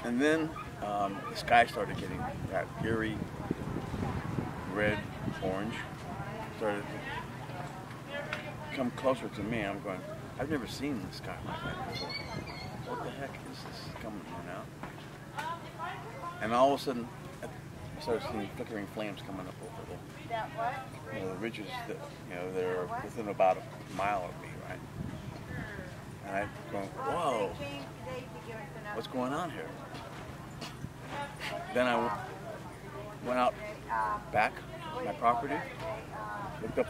And then the sky started getting that eerie red, orange. Started to come closer to me. I'm going, I've never seen the sky like that before. What the heck is this coming on out? And all of a sudden, I started seeing flickering flames coming up over the ridges that, they're within about a mile of me, right? And I'm going, whoa, what's going on here? Then I went out back to my property, looked up,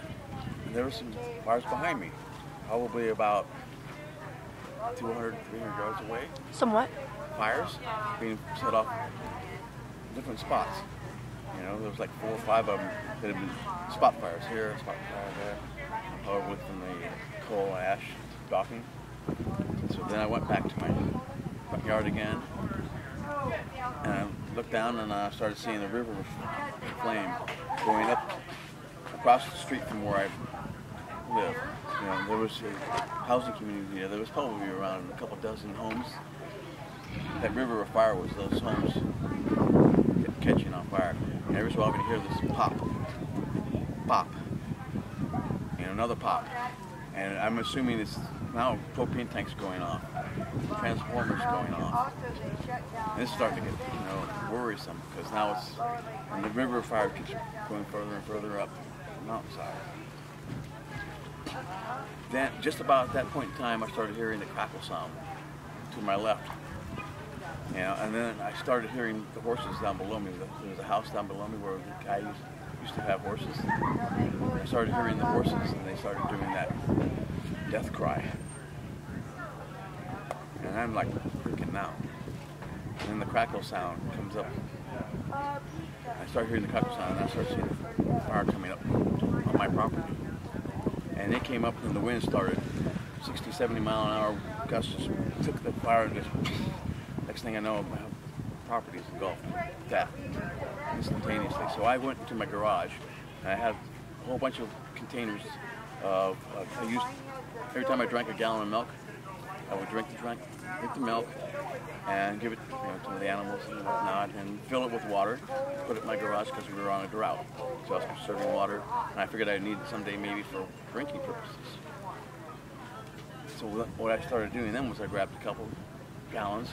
and there were some fires behind me, probably about 200, 300 yards away. Somewhat. Fires being set off in different spots. There was like 4 or 5 of them that had been spot fires here, spot fire there, probably from the coal ash docking. So then I went back to my front yard again, and I looked down and I started seeing the river flame going up across the street from where I live. There was a housing community there. There was probably around a couple dozen homes. That river of fire was those homes catching on fire. And every so often you hear this pop, pop, another pop. And I'm assuming it's now propane tanks going off, transformers going off. And it's starting to get, worrisome because now and the river of fire keeps going further and further up the mountainside. Then, just about at that point in time, I started hearing the crackle sound to my left. And then I started hearing the horses down below me. There was a house down below me where the guy used to have horses. I started hearing the horses, and they started doing that death cry. And I'm like freaking out. And then the crackle sound comes up. I start hearing the crackle sound, and I start seeing fire coming up on my property. And it came up, and the wind started 60, 70 mile an hour gusts just took the fire and just, next thing I know, my property is engulfed. That instantaneously. So I went to my garage, and I had a whole bunch of containers of, I used, every time I drank a gallon of milk, I would drink the milk, and give it to the animals and whatnot, and fill it with water, put it in my garage because we were on a drought. So I was conserving water, and I figured I'd need it someday maybe for drinking purposes. So what I started doing then was I grabbed a couple gallons,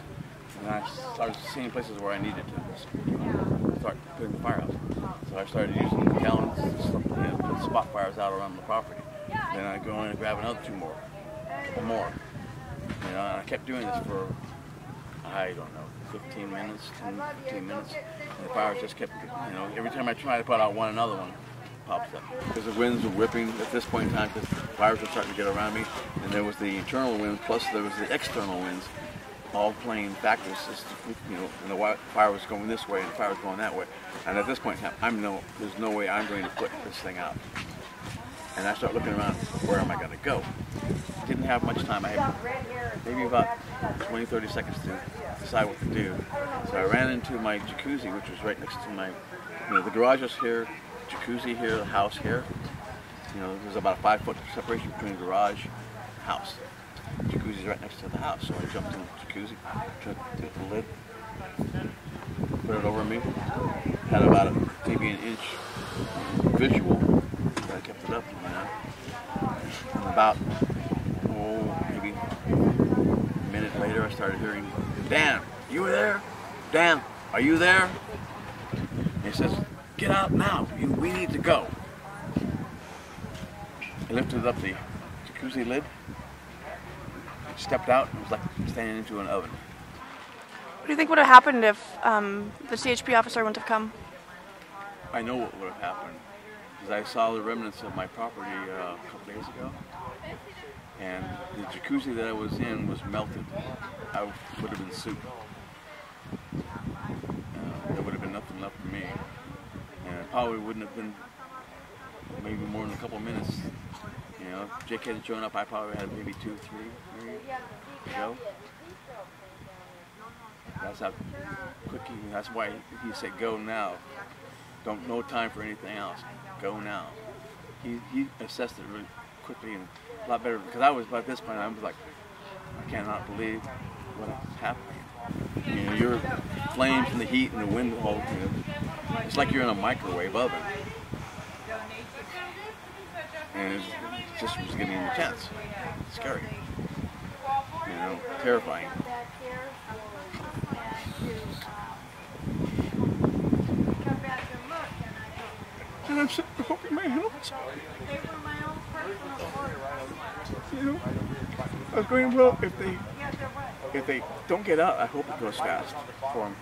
and I started seeing places where I needed to start putting the fire out. So I started using the gallons to put spot fires out around the property. Then I go in and grab another 2 more, or more. And I kept doing this for, I don't know, 15 minutes, 10, 15 minutes. And the fires just kept, every time I try to put out one, another one pops up. Because the winds were whipping at this point in time, because fires were starting to get around me. And there was the internal winds, plus there was the external winds, all playing factors. And the fire was going this way and the fire was going that way. And at this point in time, there's no way I'm going to put this thing out. And I start looking around, where am I going to go? Didn't have much time. I had maybe about 20, 30 seconds to decide what to do. So I ran into my jacuzzi, which was right next to my, the garage was here, jacuzzi here, the house here. There's about a 5-foot separation between the garage and the house. Jacuzzi's right next to the house. So I jumped in the jacuzzi, took the lid, put it over me, had about maybe an inch visual, but I kept it up. And about maybe a minute later, I started hearing, "Dan, you there? Dan, are you there?" And he says, "Get out now. We need to go." I lifted up the jacuzzi lid, stepped out, and it was like standing into an oven. What do you think would have happened if the CHP officer wouldn't have come? I know what would have happened, because I saw the remnants of my property a couple days ago. And the jacuzzi that I was in was melted. I would have been soup. There would have been nothing left for me. And it probably wouldn't have been maybe more than a couple of minutes. If Jake hadn't shown up, I probably had maybe 2, 3 to go. That's how quick that's why he said go now. No time for anything else. Go now. He assessed it really quickly and a lot better, because by this point I was like, I cannot believe what is happening. hear flames and the heat and the wind. All, it's like you're in a microwave oven. And it just was getting intense. Scary. Terrifying. And I'm sitting there hoping my helps. I was going, well, if they don't get out, I hope it goes fast for them.